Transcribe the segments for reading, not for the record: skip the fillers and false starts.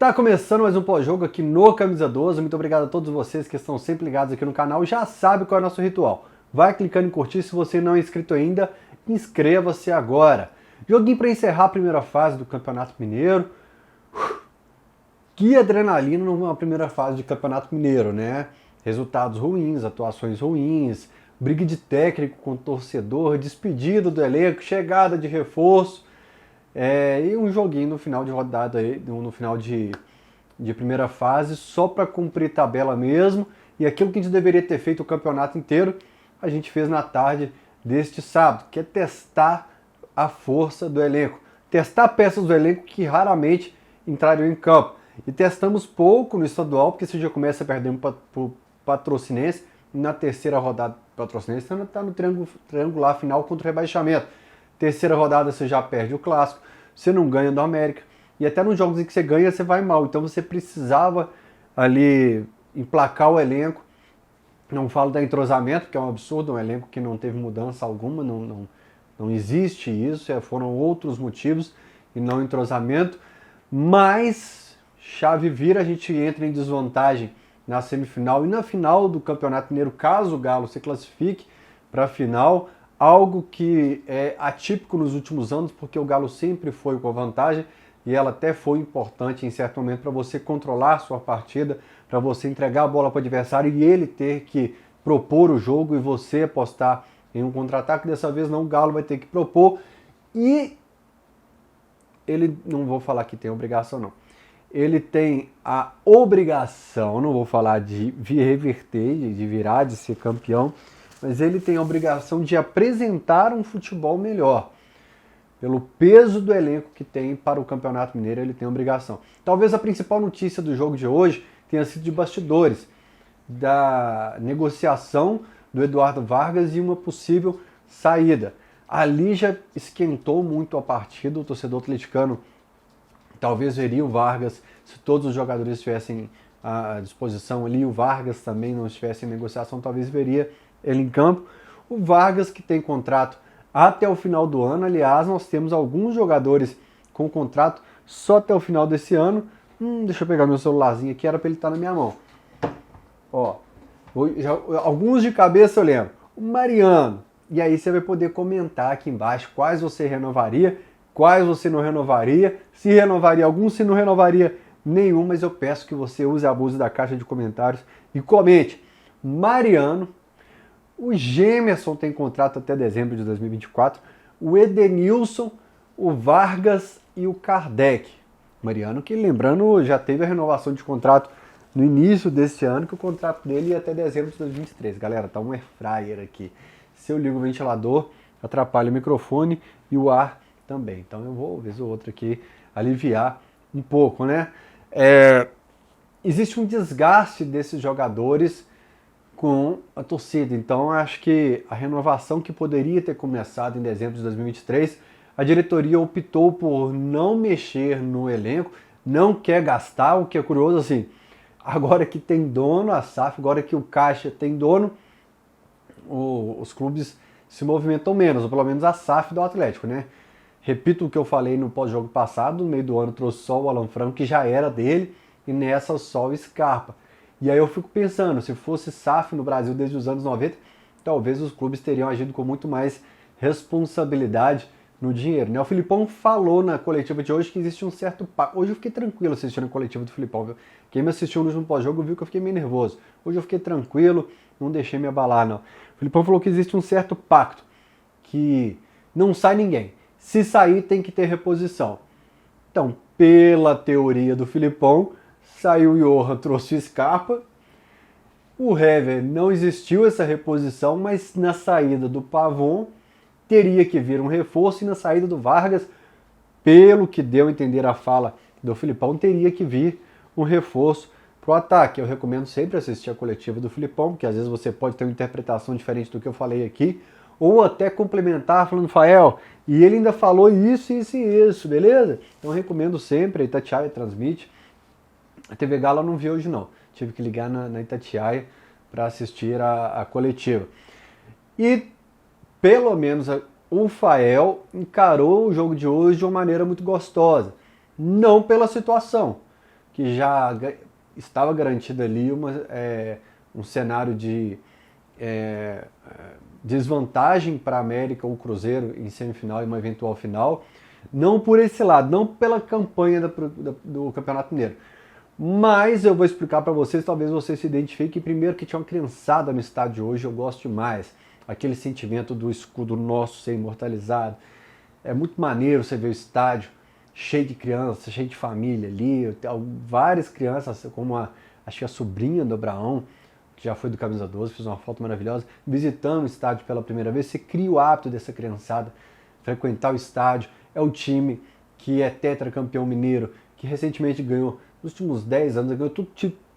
Tá começando mais um pós-jogo aqui no Camisa 12. Muito obrigado a todos vocês que estão sempre ligados aqui no canal. Já sabe qual é o nosso ritual. Vai clicando em curtir. Se você não é inscrito ainda, inscreva-se agora. Joguinho para encerrar a primeira fase do Campeonato Mineiro. Que adrenalina numa primeira fase de Campeonato Mineiro, né? Resultados ruins, atuações ruins, briga de técnico com o torcedor, despedida do elenco, chegada de reforço. E um joguinho no final de rodada, no final de primeira fase, só para cumprir tabela mesmo. E aquilo que a gente deveria ter feito o campeonato inteiro, a gente fez na tarde deste sábado, que é testar a força do elenco. Testar peças do elenco que raramente entrariam em campo. E testamos pouco no estadual, porque você já começa perdendo para o Patrocinense. Na terceira rodada, o Patrocinense está no triangular final contra o rebaixamento. Terceira rodada você já perde o clássico, você não ganha do América. E até nos jogos em que você ganha, você vai mal. Então você precisava ali emplacar o elenco. Não falo da entrosamento, que é um absurdo, um elenco que não teve mudança alguma, não existe isso, foram outros motivos e não entrosamento. Mas chave vira, a gente entra em desvantagem na semifinal e na final do Campeonato Mineiro, caso o Galo se classifique para a final. Algo que é atípico nos últimos anos, porque o Galo sempre foi com a vantagem e ela até foi importante em certo momento para você controlar a sua partida, para você entregar a bola para o adversário e ele ter que propor o jogo e você apostar em um contra-ataque. Dessa vez não, o Galo vai ter que propor e ele, não vou falar que tem obrigação não, ele tem a obrigação, não vou falar de reverter, de virar, de ser campeão, mas ele tem a obrigação de apresentar um futebol melhor. Pelo peso do elenco que tem para o Campeonato Mineiro, ele tem a obrigação. Talvez a principal notícia do jogo de hoje tenha sido de bastidores, da negociação do Eduardo Vargas e uma possível saída. Ali já esquentou muito a partida, o torcedor atleticano talvez veria o Vargas, se todos os jogadores estivessem à disposição ali, o Vargas também não estivesse em negociação, talvez veria ele em campo. O Vargas, que tem contrato até o final do ano. Aliás, nós temos alguns jogadores com contrato só até o final desse ano. Deixa eu pegar meu celularzinho aqui, era para ele estar na minha mão. Ó, alguns de cabeça eu lembro. O Mariano. E aí você vai poder comentar aqui embaixo quais você renovaria, quais você não renovaria, se renovaria algum, se não renovaria nenhum, mas eu peço que você use a abuso da caixa de comentários e comente. Mariano. O Gemerson tem contrato até dezembro de 2024, o Edenilson, o Vargas e o Kardec. Mariano, que lembrando, já teve a renovação de contrato no início desse ano, que o contrato dele ia até dezembro de 2023. Galera, tá um air fryer aqui. Se eu ligo o ventilador, atrapalha o microfone e o ar também. Então eu vou, vez ou outra aqui, aliviar um pouco, né? Existe um desgaste desses jogadores com a torcida. Então, acho que a renovação que poderia ter começado em dezembro de 2023, a diretoria optou por não mexer no elenco, não quer gastar, o que é curioso, assim, agora que tem dono, a SAF, agora que o Caixa tem dono, os clubes se movimentam menos, ou pelo menos a SAF do Atlético, né? Repito o que eu falei no pós-jogo passado, no meio do ano trouxe só o Alan Franco, que já era dele, e nessa só o Scarpa. E aí eu fico pensando, se fosse SAF no Brasil desde os anos 90, talvez os clubes teriam agido com muito mais responsabilidade no dinheiro, né? O Filipão falou na coletiva de hoje que existe um certo pacto. Hoje eu fiquei tranquilo assistindo a coletiva do Filipão, viu? Quem me assistiu no último pós-jogo viu que eu fiquei meio nervoso. Hoje eu fiquei tranquilo, não deixei me abalar, não. O Filipão falou que existe um certo pacto, que não sai ninguém. Se sair, tem que ter reposição. Então, pela teoria do Filipão, saiu o Johan, trouxe o Scarpa. O Hever, não existiu essa reposição, mas na saída do Pavon teria que vir um reforço e na saída do Vargas, pelo que deu a entender a fala do Filipão, teria que vir um reforço para o ataque. Eu recomendo sempre assistir a coletiva do Filipão, porque às vezes você pode ter uma interpretação diferente do que eu falei aqui, ou até complementar falando, Fael, e ele ainda falou isso, isso e isso, beleza? Então eu recomendo sempre, a Itatiaia transmite. A TV Galo eu não vi hoje não, tive que ligar na Itatiaia para assistir a coletiva. E pelo menos o Fael encarou o jogo de hoje de uma maneira muito gostosa. Não pela situação, que já estava garantido ali um cenário de desvantagem para a América ou o Cruzeiro em semifinal e uma eventual final. Não por esse lado, não pela campanha do Campeonato Mineiro. Mas eu vou explicar para vocês, talvez vocês se identifiquem. Primeiro que tinha uma criançada no estádio hoje, eu gosto demais. Aquele sentimento do escudo nosso ser imortalizado. É muito maneiro você ver o estádio cheio de crianças, cheio de família ali. Várias crianças, como acho que a sobrinha do Abraão, que já foi do Camisa 12, fez uma foto maravilhosa, visitando o estádio pela primeira vez. Você cria o hábito dessa criançada frequentar o estádio. É o time que é tetracampeão mineiro, que recentemente ganhou, nos últimos 10 anos, ganhou todo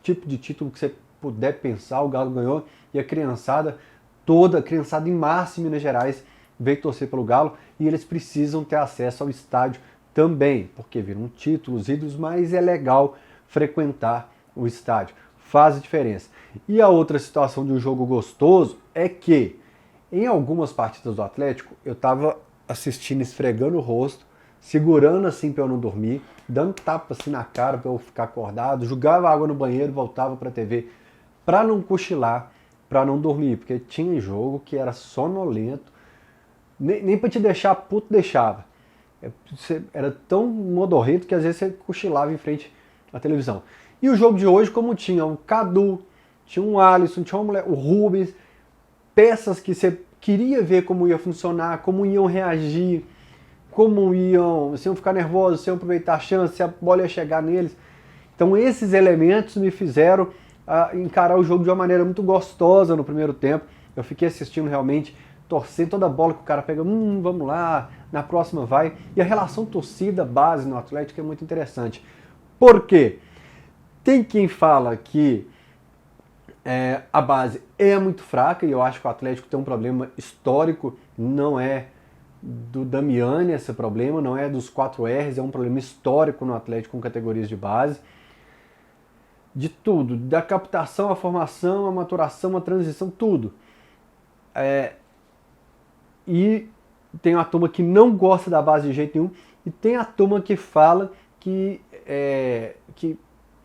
tipo de título que você puder pensar, o Galo ganhou, e a criançada toda, a criançada em massa em Minas Gerais, veio torcer pelo Galo, e eles precisam ter acesso ao estádio também, porque viram títulos, ídolos, mas é legal frequentar o estádio, faz a diferença. E a outra situação de um jogo gostoso é que, em algumas partidas do Atlético, eu estava assistindo, esfregando o rosto, segurando assim para eu não dormir, dando tapa assim na cara para eu ficar acordado, jogava água no banheiro, voltava para a TV para não cochilar, para não dormir, porque tinha jogo que era sonolento, nem para te deixar puto deixava. Era tão modorrento que às vezes você cochilava em frente à televisão. E o jogo de hoje, como tinha o Cadu, tinha um Alisson, tinha o Rubens, peças que você queria ver como ia funcionar, como iam reagir, como se iam ficar nervosos, se iam aproveitar a chance, se a bola ia chegar neles. Então esses elementos me fizeram encarar o jogo de uma maneira muito gostosa no primeiro tempo. Eu fiquei assistindo realmente, torcendo toda a bola que o cara pega, vamos lá, na próxima vai. E a relação torcida-base no Atlético é muito interessante. Por quê? Tem quem fala que a base é muito fraca, e eu acho que o Atlético tem um problema histórico, não é do Damiani esse problema, não é dos 4 R's, é um problema histórico no Atlético com categorias de base. De tudo, da captação, a formação, a maturação, a transição, tudo. E tem uma turma que não gosta da base de jeito nenhum, e tem a turma que fala que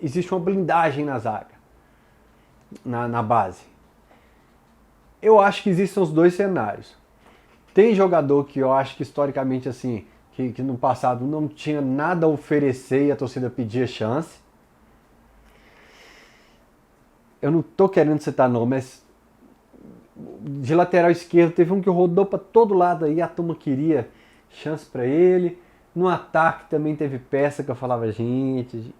existe uma blindagem na zaga, na base. Eu acho que existem os dois cenários. Tem jogador que eu acho que historicamente assim, que no passado não tinha nada a oferecer e a torcida pedia chance. Eu não tô querendo citar nome, mas de lateral esquerdo teve um que rodou para todo lado aí, a turma queria chance para ele. No ataque também teve peça que eu falava, gente,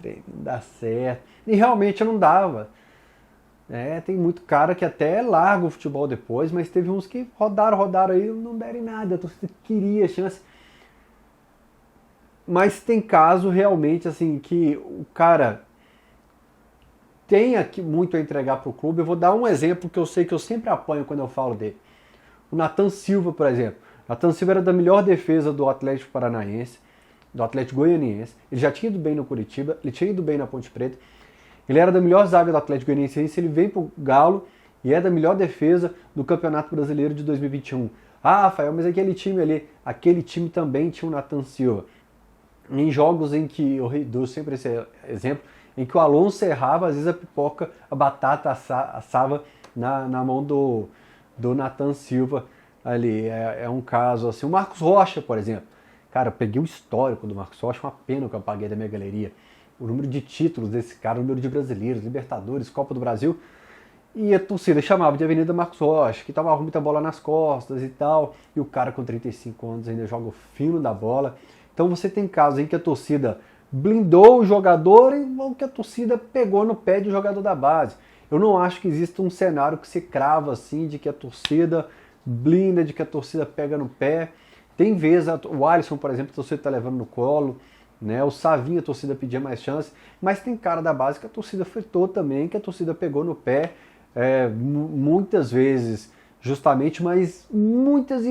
não dá certo. E realmente não dava. Tem muito cara que até larga o futebol depois, mas teve uns que rodaram aí, não deram em nada, a torcida queria chance. Mas tem caso realmente assim que o cara tem aqui muito a entregar para o clube. Eu vou dar um exemplo que eu sei que eu sempre apanho quando eu falo dele. O Nathan Silva, por exemplo. O Nathan Silva era da melhor defesa do Atlético Paranaense, do Atlético Goianiense. Ele já tinha ido bem no Curitiba, ele tinha ido bem na Ponte Preta. Ele era da melhor zaga do Atlético Goianiense, ele vem pro Galo e é da melhor defesa do Campeonato Brasileiro de 2021. Ah, Rafael, mas aquele time também tinha o Nathan Silva. Em jogos em que, eu dou sempre esse exemplo, em que o Alonso errava, às vezes a pipoca, a batata assava na mão do Nathan Silva ali. É um caso assim. O Marcos Rocha, por exemplo. Cara, eu peguei o histórico do Marcos Rocha, uma pena que eu apaguei da minha galeria. O número de títulos desse cara, o número de brasileiros, Libertadores, Copa do Brasil. E a torcida chamava de Avenida Marcos Rocha, que tomava muita bola nas costas e tal. E o cara com 35 anos ainda joga o fino da bola. Então você tem casos em que a torcida blindou o jogador e que a torcida pegou no pé de jogador da base. Eu não acho que exista um cenário que se crava assim, de que a torcida blinda, de que a torcida pega no pé. Tem vezes, o Alisson, por exemplo, a torcida está levando no colo, né? O Savinho, a torcida pedia mais chance, mas tem cara da base que a torcida fritou também, que a torcida pegou no pé, muitas vezes justamente, mas muitas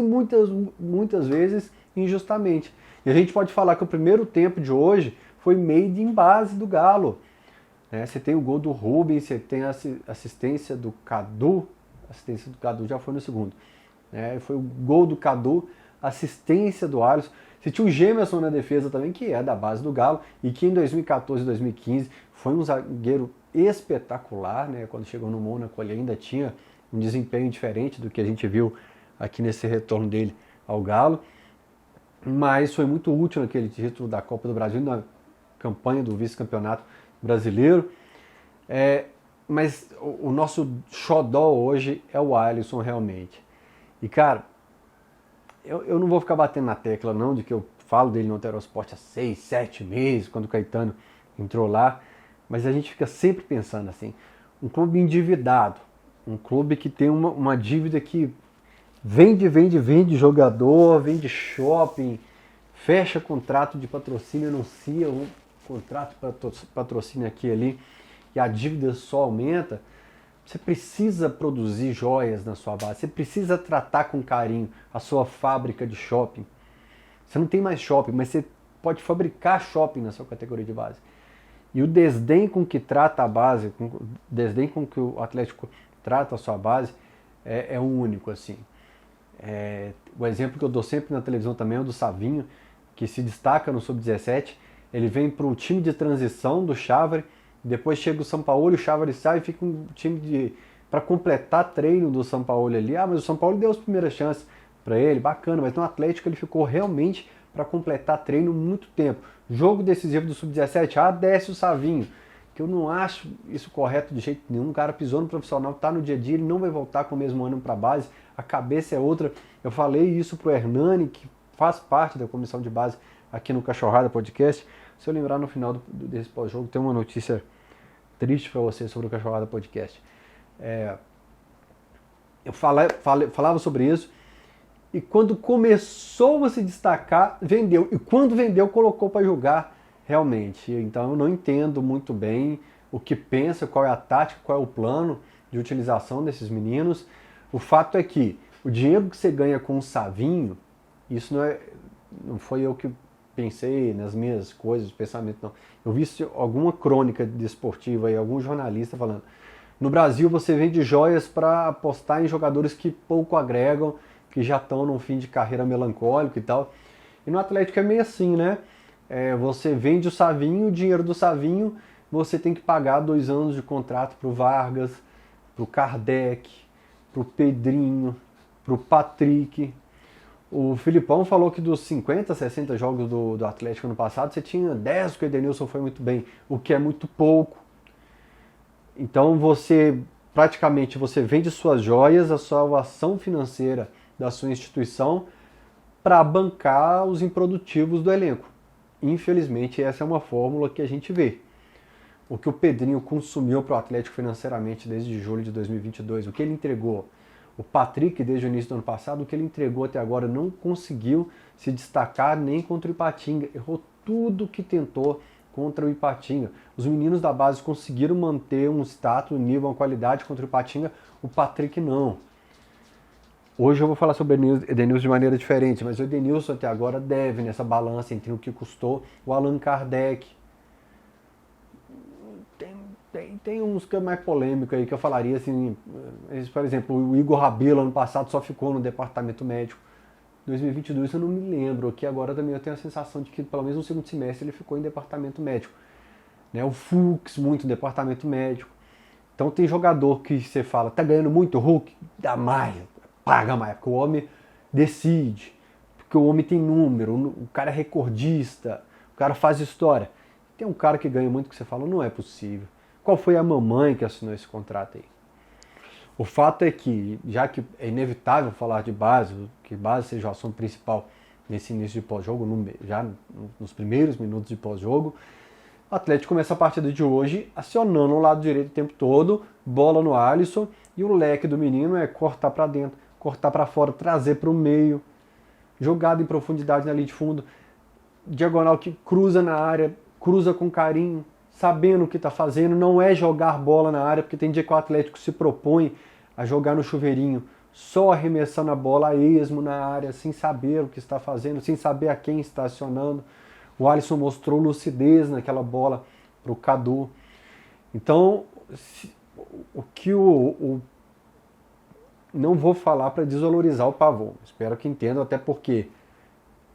vezes injustamente. E a gente pode falar que o primeiro tempo de hoje foi made in base do Galo. Você tem o gol do Rubens, você tem a assistência do Cadu, a assistência do Cadu já foi no segundo. Foi o gol do Cadu, assistência do Alisson. Você tinha o Gemerson na defesa também, que é da base do Galo, e que em 2014 e 2015 foi um zagueiro espetacular, né? Quando chegou no Mônaco ele ainda tinha um desempenho diferente do que a gente viu aqui nesse retorno dele ao Galo, mas foi muito útil naquele título da Copa do Brasil, na campanha do vice-campeonato brasileiro. Mas o nosso xodó hoje é o Alisson, realmente. E, cara, eu não vou ficar batendo na tecla, não, de que eu falo dele no Alterosport há 6, 7 meses, quando o Caetano entrou lá, mas a gente fica sempre pensando assim, um clube endividado, um clube que tem uma dívida que vende jogador, vende shopping, fecha contrato de patrocínio, anuncia um contrato de patrocínio aqui e ali, e a dívida só aumenta. Você precisa produzir joias na sua base, você precisa tratar com carinho a sua fábrica de shopping. Você não tem mais shopping, mas você pode fabricar shopping na sua categoria de base. E o desdém com que trata a base, o desdém com que o Atlético trata a sua base, é único, assim. O exemplo que eu dou sempre na televisão também é o do Savinho, que se destaca no Sub-17. Ele vem para um time de transição do Chávari, depois chega o Sampaoli, o Chávari sai e fica um time para completar treino do Sampaoli ali. Mas o Sampaoli deu as primeiras chances para ele, bacana, mas no Atlético ele ficou realmente para completar treino muito tempo. Jogo decisivo do Sub-17, desce o Savinho, que eu não acho isso correto de jeito nenhum. O cara pisou no profissional, está no dia a dia, ele não vai voltar com o mesmo ânimo para a base, a cabeça é outra. Eu falei isso pro Hernani, que faz parte da comissão de base aqui no Cachorrada Podcast. Se eu lembrar no final desse pós-jogo, tem uma notícia triste para você sobre o Cachorrada Podcast. Eu falava sobre isso, e quando começou a se destacar, vendeu. E quando vendeu, colocou para jogar realmente. Então eu não entendo muito bem o que pensa, qual é a tática, qual é o plano de utilização desses meninos. O fato é que o dinheiro que você ganha com o Savinho, isso não foi eu que pensei nas minhas coisas, pensamento não. Eu vi alguma crônica desportiva aí, algum jornalista falando. No Brasil você vende joias para apostar em jogadores que pouco agregam, que já estão num fim de carreira melancólico e tal. E no Atlético é meio assim, né? Você vende o Savinho, o dinheiro do Savinho, você tem que pagar 2 anos de contrato pro Vargas, pro Kardec, pro Pedrinho, pro Patrick. O Filipão falou que dos 50, 60 jogos do Atlético no passado, você tinha 10 que o Edenilson foi muito bem, o que é muito pouco. Então praticamente você vende suas joias, a salvação financeira da sua instituição, para bancar os improdutivos do elenco. Infelizmente essa é uma fórmula que a gente vê. O que o Pedrinho consumiu para o Atlético financeiramente desde julho de 2022, o que ele entregou. O Patrick, desde o início do ano passado, o que ele entregou até agora, não conseguiu se destacar nem contra o Ipatinga. Errou tudo que tentou contra o Ipatinga. Os meninos da base conseguiram manter um status, um nível, uma qualidade contra o Ipatinga, o Patrick não. Hoje eu vou falar sobre o Edenilson de maneira diferente, mas o Edenilson até agora deve nessa balança entre o que custou o Allan Kardec. Tem uns que é mais polêmico aí, que eu falaria assim, por exemplo, o Igor Rabelo ano passado só ficou no departamento médico. 2022 eu não me lembro, aqui agora também eu tenho a sensação de que pelo menos no segundo semestre ele ficou em departamento médico. O Fux, muito departamento médico. Então tem jogador que você fala, tá ganhando muito, Hulk? Dá mais, paga mais, porque o homem decide, porque o homem tem número, o cara é recordista, o cara faz história. Tem um cara que ganha muito que você fala, não é possível. Qual foi a mamãe que assinou esse contrato aí? O fato é que, já que é inevitável falar de base, que base seja o assunto principal nesse início de pós-jogo, já nos primeiros minutos de pós-jogo, o Atlético começa a partida de hoje acionando o lado direito o tempo todo, bola no Alisson, e o leque do menino é cortar para dentro, cortar para fora, trazer para o meio, jogada em profundidade na linha de fundo, diagonal que cruza na área, cruza com carinho, sabendo o que está fazendo, não é jogar bola na área, porque tem dia que o Atlético se propõe a jogar no chuveirinho, só arremessando a bola a esmo na área, sem saber o que está fazendo, sem saber a quem está acionando. O Alisson mostrou lucidez naquela bola para o Cadu. Então, não vou falar para desvalorizar o Pavon, espero que entendam, até porque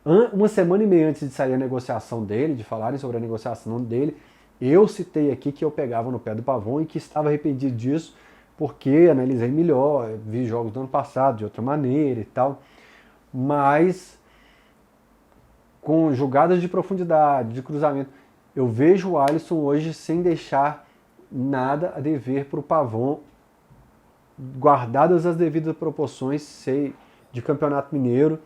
Uma semana e meia antes de sair a negociação dele, de falarem sobre a negociação dele, eu citei aqui que eu pegava no pé do Pavon e que estava arrependido disso, porque analisei melhor, vi jogos do ano passado de outra maneira e tal, mas com jogadas de profundidade, de cruzamento, eu vejo o Alisson hoje sem deixar nada a dever para o Pavon, guardadas as devidas proporções, sei, de Campeonato Mineiro.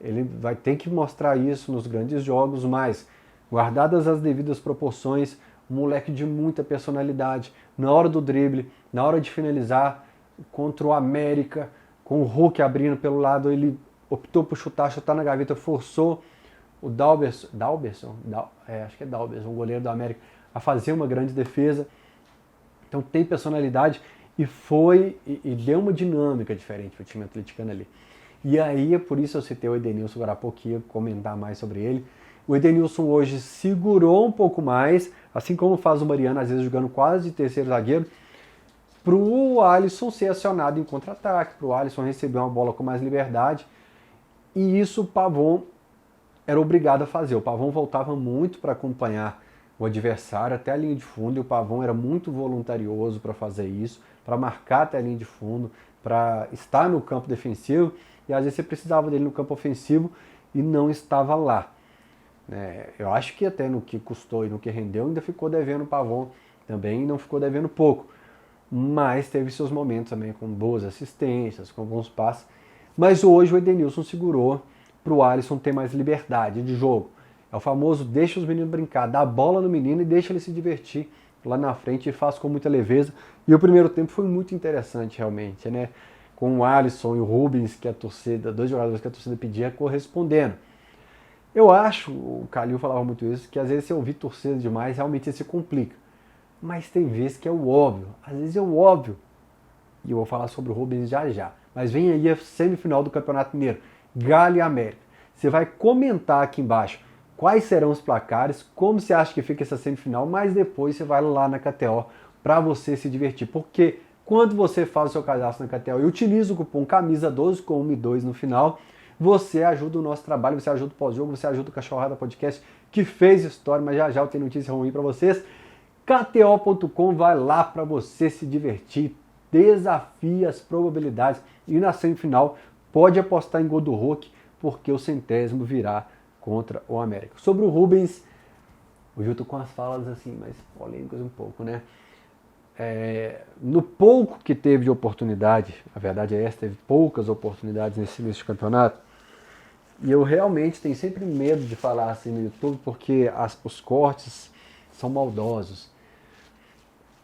Ele vai ter que mostrar isso nos grandes jogos, mas guardadas as devidas proporções, um moleque de muita personalidade, na hora do drible, na hora de finalizar, contra o América, com o Hulk abrindo pelo lado, ele optou por chutar na gaveta, forçou o Dalberson, acho que é Dalberson, o goleiro do América, a fazer uma grande defesa. Então tem personalidade e deu uma dinâmica diferente para o time atleticano ali. E aí é por isso eu citei o Edenilson agora há pouco, ia comentar mais sobre ele. O Edenilson hoje segurou um pouco mais, assim como faz o Mariano, às vezes jogando quase de terceiro zagueiro, para o Alisson ser acionado em contra-ataque, para o Alisson receber uma bola com mais liberdade. E isso o Pavon era obrigado a fazer. O Pavon voltava muito para acompanhar o adversário até a linha de fundo, e o Pavon era muito voluntarioso para fazer isso, para marcar até a linha de fundo, para estar no campo defensivo, e às vezes você precisava dele no campo ofensivo e não estava lá. Eu acho que até no que custou e no que rendeu ainda ficou devendo o Pavon também, não ficou devendo pouco, mas teve seus momentos também com boas assistências, com bons passes. Mas hoje o Edenilson segurou para o Alisson ter mais liberdade de jogo. É o famoso deixa os meninos brincar, dá a bola no menino e deixa ele se divertir lá na frente, e faz com muita leveza. E o primeiro tempo foi muito interessante realmente, né? Com o Alisson e o Rubens, que a torcida, dois jogadores que a torcida pedia, correspondendo. Eu acho, o Calil falava muito isso, que às vezes se ouvir torcida demais, realmente se complica. Mas tem vezes que é o óbvio, às vezes é o óbvio. E eu vou falar sobre o Rubens já já. Mas vem aí a semifinal do Campeonato Mineiro, Galo e América. Você vai comentar aqui embaixo quais serão os placares, como você acha que fica essa semifinal, mas depois você vai lá na KTO para você se divertir. Porque quando você faz o seu cadastro na KTO e utiliza o cupom CAMISA12 com 1 e 2 no final, você ajuda o nosso trabalho, você ajuda o pós-jogo, você ajuda o Cachorrada Podcast, que fez história, mas já já eu tenho notícia ruim para vocês. KTO.com, vai lá para você se divertir, desafia as probabilidades, e na semifinal pode apostar em gol do Hulk, porque o 100º virá contra o América. Sobre o Rubens, hoje eu tô com as falas assim, mais polêmicas um pouco, né? No pouco que teve de oportunidade, a verdade é essa, teve poucas oportunidades nesse início de campeonato, e eu realmente tenho sempre medo de falar assim no YouTube, porque os cortes são maldosos.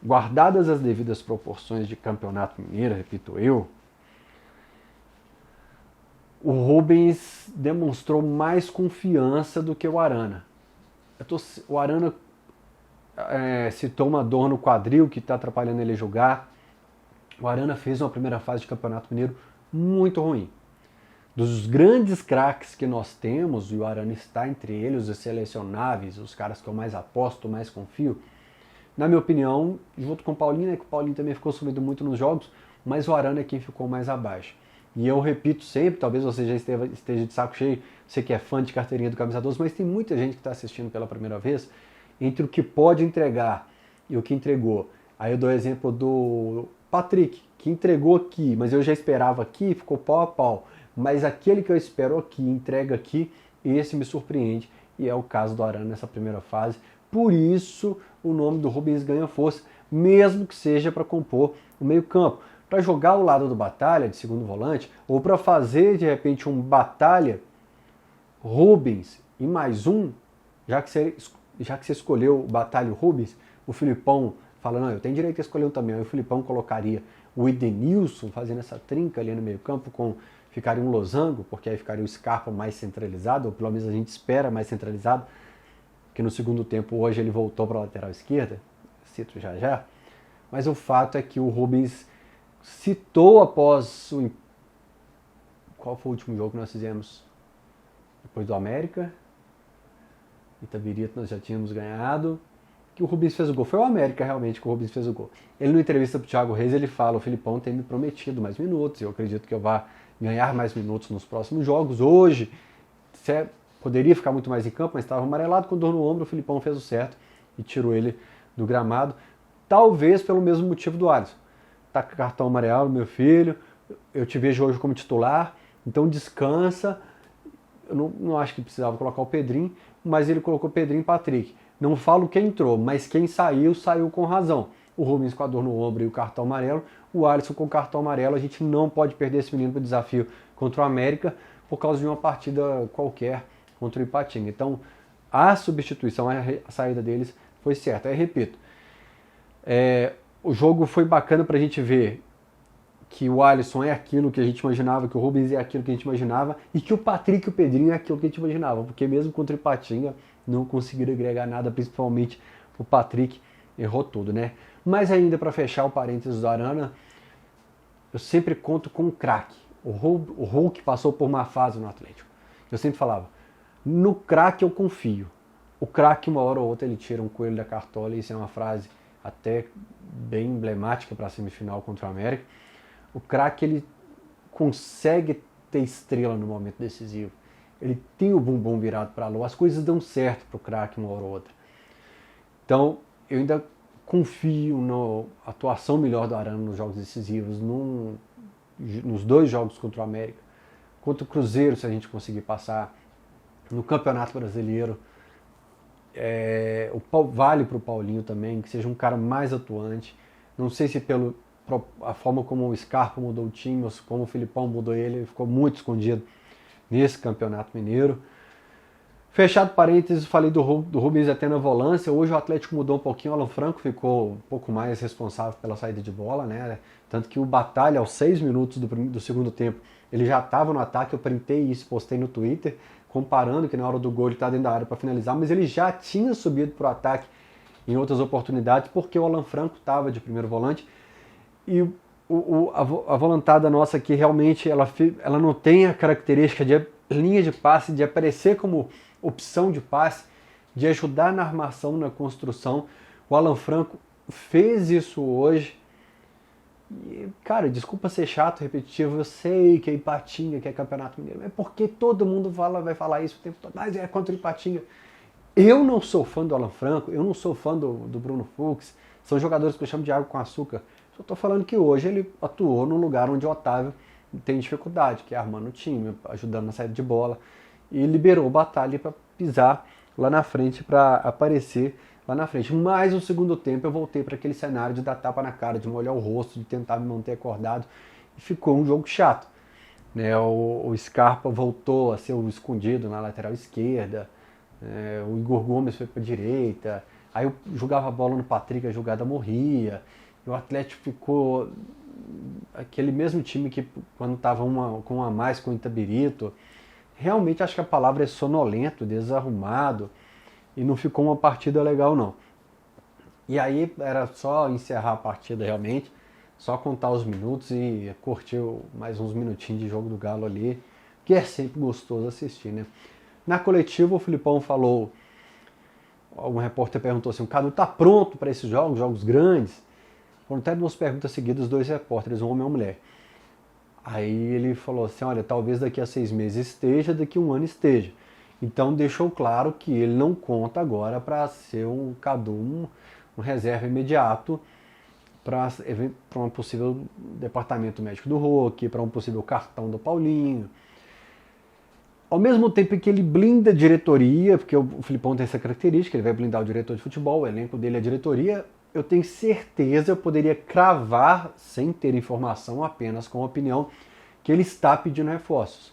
Guardadas as devidas proporções de Campeonato Mineiro, repito eu, o Rubens demonstrou mais confiança do que o Arana. O Arana citou uma dor no quadril que está atrapalhando ele jogar. O Arana fez uma primeira fase de Campeonato Mineiro muito ruim. Dos grandes craques que nós temos, e o Arana está entre eles, os selecionáveis, os caras que eu mais aposto, mais confio, na minha opinião, junto com o Paulinho, né, que o Paulinho também ficou sumido muito nos jogos, mas o Arana é quem ficou mais abaixo. E eu repito sempre, talvez você já esteja de saco cheio, você que é fã de carteirinha do Camisa 12, mas tem muita gente que está assistindo pela primeira vez, entre o que pode entregar e o que entregou. Aí eu dou o exemplo do Patrick, que entregou aqui, mas eu já esperava aqui, ficou pau a pau. Mas aquele que eu espero aqui, entrega aqui, esse me surpreende, e é o caso do Arana nessa primeira fase. Por isso o nome do Rubens ganha força, mesmo que seja para compor o meio-campo. Para jogar ao lado do Batalha, de segundo volante, ou para fazer de repente um Batalha, Rubens e mais um, já que você escolheu o Batalha e o Rubens, o Filipão fala, não, eu tenho direito a escolher um também. Aí o Filipão colocaria o Edenilson fazendo essa trinca ali no meio-campo, ficaria um losango, porque aí ficaria o Scarpa mais centralizado, ou pelo menos a gente espera mais centralizado, que no segundo tempo hoje ele voltou para a lateral esquerda, cito já já, mas o fato é que o Rubens citou após qual foi o último jogo que nós fizemos? Depois do América, Itabirito nós já tínhamos ganhado, que o Rubens fez o gol. Foi o América realmente que o Rubens fez o gol. Ele, na entrevista para o Thiago Reis, ele fala, o Filipão tem me prometido mais minutos, eu acredito que eu vá ganhar mais minutos nos próximos jogos. Hoje, poderia ficar muito mais em campo, mas estava amarelado, com dor no ombro, o Filipão fez o certo e tirou ele do gramado, talvez pelo mesmo motivo do Alisson. Tá com cartão amarelo, meu filho, eu te vejo hoje como titular, então descansa. Eu não acho que precisava colocar o Pedrinho, mas ele colocou Pedrinho e Patrick. Não falo quem entrou, mas quem saiu, saiu com razão. O Rubens com a dor no ombro e o cartão amarelo, o Alisson com o cartão amarelo. A gente não pode perder esse menino para o desafio contra o América por causa de uma partida qualquer contra o Ipatinga. Então, a substituição, a saída deles foi certa. Aí, repito, o jogo foi bacana para a gente ver que o Alisson é aquilo que a gente imaginava, que o Rubens é aquilo que a gente imaginava, e que o Patrick e o Pedrinho é aquilo que a gente imaginava, porque mesmo contra o Ipatinga não conseguiram agregar nada, principalmente o Patrick errou tudo, né? Mas ainda para fechar o parênteses do Arana, eu sempre conto com o craque. O Hulk passou por uma fase no Atlético. Eu sempre falava, no craque eu confio. O craque, uma hora ou outra, ele tira um coelho da cartola, e isso é uma frase até bem emblemática para a semifinal contra o América. O craque, ele consegue ter estrela no momento decisivo. Ele tem o bumbum virado para a lua. As coisas dão certo para o craque uma hora ou outra. Então, eu ainda confio na atuação melhor do Arana nos jogos decisivos, nos 2 jogos contra o América, contra o Cruzeiro, se a gente conseguir passar, no Campeonato Brasileiro. Vale para o Paulinho também, que seja um cara mais atuante. Não sei se a forma como o Scarpa mudou o time, ou como o Filipão mudou ele ficou muito escondido nesse Campeonato Mineiro. Fechado parênteses, falei do Rubens até na volância. Hoje o Atlético mudou um pouquinho, o Alan Franco ficou um pouco mais responsável pela saída de bola, né? Tanto que o Batalha, aos 6 minutos do segundo tempo, ele já estava no ataque. Eu printei isso, postei no Twitter, comparando que na hora do gol ele estava dentro da área para finalizar, mas ele já tinha subido para o ataque em outras oportunidades, porque o Alan Franco estava de primeiro volante. E a volantada nossa aqui realmente ela não tem a característica de linha de passe, de aparecer como opção de passe, de ajudar na armação, na construção. O Alan Franco fez isso hoje. E, cara, desculpa ser chato, repetitivo, eu sei que é Ipatinga, que é Campeonato Mineiro, é porque todo mundo vai falar isso o tempo todo, mas é contra o Ipatinga. Eu não sou fã do Alan Franco, eu não sou fã do Bruno Fux, são jogadores que eu chamo de água com açúcar. Só estou falando que hoje ele atuou num lugar onde o Otávio tem dificuldade, que é armando o time, ajudando na saída de bola, e liberou o Batalha para pisar lá na frente, para aparecer lá na frente. Mas no segundo tempo eu voltei para aquele cenário de dar tapa na cara, de molhar o rosto, de tentar me manter acordado, e ficou um jogo chato. Né? O Scarpa voltou a ser o escondido na lateral esquerda, o Igor Gomes foi para a direita, aí eu jogava a bola no Patrick, a jogada morria, e o Atlético ficou aquele mesmo time que quando estava com uma a mais com o Itabirito. Realmente acho que a palavra é sonolento, desarrumado, e não ficou uma partida legal não. E aí era só encerrar a partida realmente, só contar os minutos e curtir mais uns minutinhos de jogo do Galo ali, que é sempre gostoso assistir, né? Na coletiva o Filipão falou, algum repórter perguntou assim, o Cadu tá pronto para esses jogos grandes? Foram até 2 perguntas seguidas, 2 repórteres, um homem e uma mulher. Aí ele falou assim, olha, talvez daqui a 6 meses esteja, daqui a 1 ano esteja. Então deixou claro que ele não conta agora para ser um Cadu, um reserva imediato para um possível departamento médico do Hulk, para um possível cartão do Paulinho. Ao mesmo tempo que ele blinda a diretoria, porque o Filipão tem essa característica, ele vai blindar o diretor de futebol, o elenco dele é a diretoria, eu tenho certeza, eu poderia cravar, sem ter informação, apenas com opinião, que ele está pedindo reforços.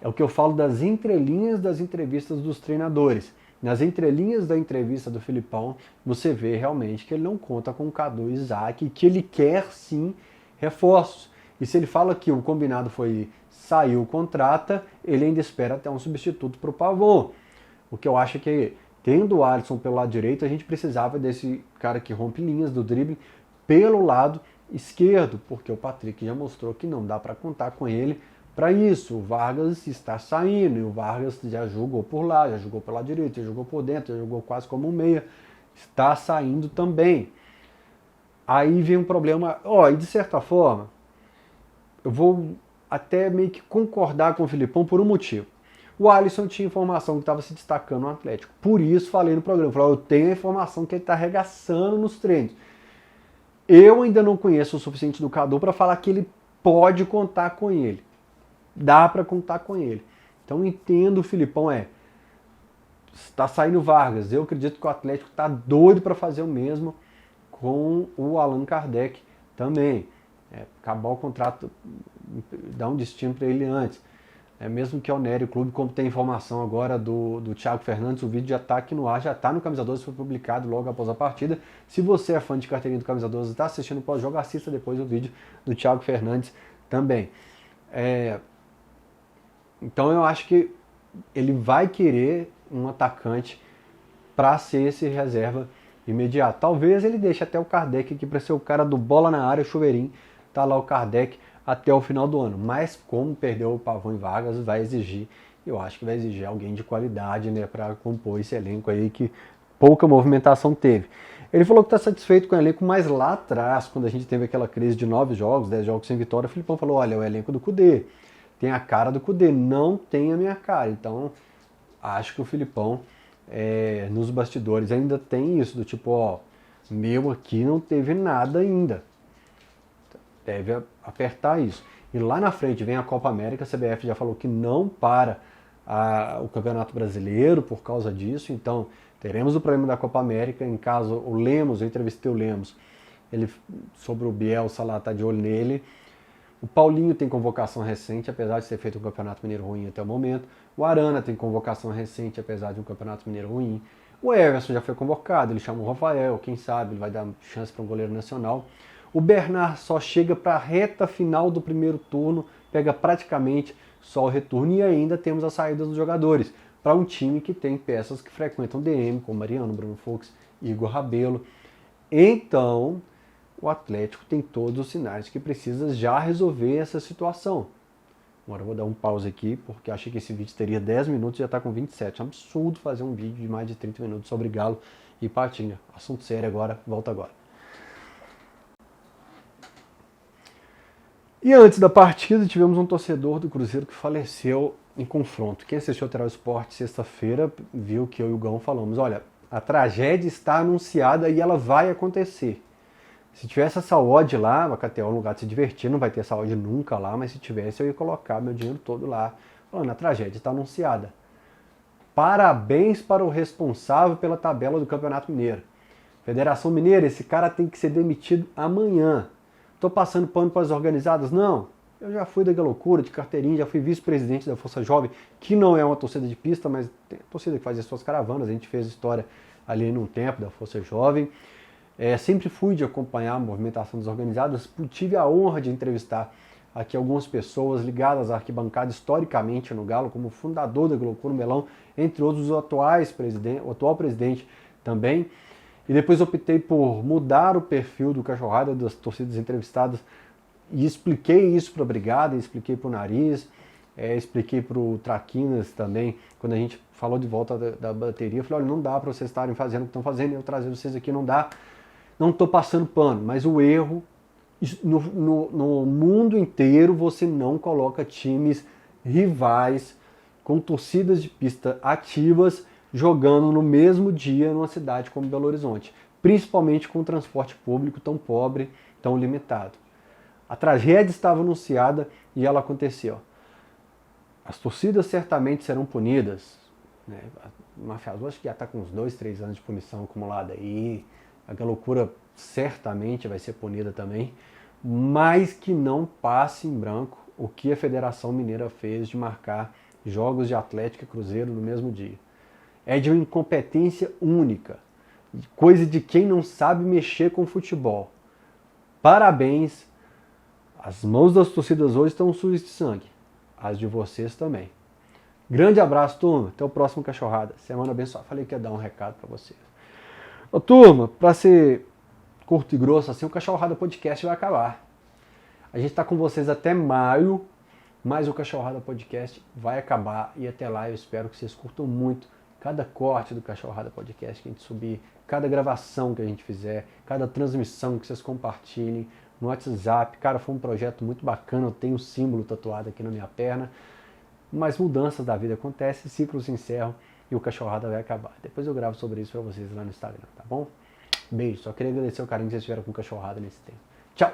É o que eu falo das entrelinhas das entrevistas dos treinadores. Nas entrelinhas da entrevista do Filipão, você vê realmente que ele não conta com o Cadu e Isaac, que ele quer sim reforços. E se ele fala que o combinado foi saiu, contrata, ele ainda espera até um substituto para o Pavon. O que eu acho que, tendo o Alisson pelo lado direito, a gente precisava desse cara que rompe linhas do drible pelo lado esquerdo, porque o Patrick já mostrou que não dá para contar com ele para isso. O Vargas está saindo, e o Vargas já jogou por lá, já jogou pela direita, já jogou por dentro, já jogou quase como um meia, está saindo também. Aí vem um problema, e de certa forma, eu vou até meio que concordar com o Filipão por um motivo. O Alisson tinha informação que estava se destacando no Atlético. Por isso falei no programa, falei, eu tenho a informação que ele está arregaçando nos treinos. Eu ainda não conheço o suficiente do Cadu para falar que ele pode contar com ele. Dá para contar com ele. Então entendo o Filipão, está saindo Vargas. Eu acredito que o Atlético está doido para fazer o mesmo com o Allan Kardec também. Acabar o contrato, dar um destino para ele antes. Mesmo que o Nery Clube, como tem informação agora do Thiago Fernandes, o vídeo já está aqui no ar, já está no Camisa 12, foi publicado logo após a partida. Se você é fã de carteirinha do Camisa 12 e está assistindo o pós-jogo, assista depois o vídeo do Thiago Fernandes também. Então eu acho que ele vai querer um atacante para ser esse reserva imediato. Talvez ele deixe até o Kardec aqui para ser o cara do bola na área, chuveirinho. Tá lá o Kardec até o final do ano. Mas como perdeu o Pavão e Vargas, vai exigir, eu acho que vai exigir alguém de qualidade, né, para compor esse elenco aí que pouca movimentação teve. Ele falou que está satisfeito com o elenco, mas lá atrás, quando a gente teve aquela crise de 9 jogos, 10 jogos sem vitória, o Filipão falou, olha, o elenco do Cudê tem a cara do Cudê, não tem a minha cara. Então, acho que o Filipão, nos bastidores, ainda tem isso, do tipo, meu aqui não teve nada ainda. Deve apertar isso. E lá na frente vem a Copa América, a CBF já falou que não para o Campeonato Brasileiro por causa disso, então teremos o problema da Copa América. Em caso o Lemos, eu entrevistei o Lemos, ele, sobre o Bielsa lá, tá de olho nele. O Paulinho tem convocação recente, apesar de ter feito um Campeonato Mineiro ruim até o momento. O Arana tem convocação recente, apesar de um Campeonato Mineiro ruim. O Everson já foi convocado, ele chamou o Rafael, quem sabe ele vai dar chance para um goleiro nacional. O Bernard só chega para a reta final do primeiro turno, pega praticamente só o retorno, e ainda temos a saída dos jogadores para um time que tem peças que frequentam DM, como Mariano, Bruno Fux, Igor Rabelo. Então, o Atlético tem todos os sinais que precisa já resolver essa situação. Agora eu vou dar um pause aqui, porque achei que esse vídeo teria 10 minutos e já está com 27. É um absurdo fazer um vídeo de mais de 30 minutos sobre Galo e Patinga. Assunto sério agora, volta agora. E antes da partida, tivemos um torcedor do Cruzeiro que faleceu em confronto. Quem assistiu ao Terral Esporte sexta-feira viu que eu e o Gão falamos, olha, a tragédia está anunciada e ela vai acontecer. Se tivesse essa odd lá, a KTO é um lugar de se divertir, não vai ter essa odd nunca lá, mas se tivesse eu ia colocar meu dinheiro todo lá, falando, a tragédia está anunciada. Parabéns para o responsável pela tabela do Campeonato Mineiro. Federação Mineira, esse cara tem que ser demitido amanhã. Estou passando pano para as organizadas? Não. Eu já fui da loucura, de carteirinha, já fui vice-presidente da Força Jovem, que não é uma torcida de pista, mas tem torcida que faz as suas caravanas. A gente fez história ali num tempo da Força Jovem. Sempre fui de acompanhar a movimentação das organizadas. Tive a honra de entrevistar aqui algumas pessoas ligadas à arquibancada historicamente no Galo, como fundador da Loucura Melão, entre outros o atual presidente também. E depois optei por mudar o perfil do Cachorrada das torcidas entrevistadas e expliquei isso para a Brigada, expliquei para o Nariz, expliquei para o Traquinas também, quando a gente falou de volta da bateria. Eu falei, olha, não dá para vocês estarem fazendo o que estão fazendo, eu trazer vocês aqui não dá. Não estou passando pano, mas o erro, no mundo inteiro você não coloca times rivais com torcidas de pista ativas jogando no mesmo dia numa cidade como Belo Horizonte, principalmente com o transporte público tão pobre, tão limitado. A tragédia estava anunciada e ela aconteceu. As torcidas certamente serão punidas, né? O Mafioso acho que já está com uns 2, 3 anos de punição acumulada aí. A loucura certamente vai ser punida também, mas que não passe em branco o que a Federação Mineira fez de marcar jogos de Atlético e Cruzeiro no mesmo dia. É de uma incompetência única, coisa de quem não sabe mexer com futebol. Parabéns, as mãos das torcidas hoje estão sujas de sangue, as de vocês também. Grande abraço, turma, até o próximo Cachorrada. Semana abençoada. Falei que ia dar um recado para vocês. Ô, turma, para ser curto e grosso assim, o Cachorrada Podcast vai acabar. A gente está com vocês até maio, mas o Cachorrada Podcast vai acabar e até lá eu espero que vocês curtam muito cada corte do Cachorrada Podcast que a gente subir, cada gravação que a gente fizer, cada transmissão que vocês compartilhem no WhatsApp. Cara, foi um projeto muito bacana, eu tenho o símbolo tatuado aqui na minha perna. mas mudanças da vida acontecem, ciclos se encerram e o Cachorrada vai acabar. Depois eu gravo sobre isso pra vocês lá no Instagram, tá bom? Beijo, só queria agradecer o carinho que vocês tiveram com o Cachorrada nesse tempo. Tchau!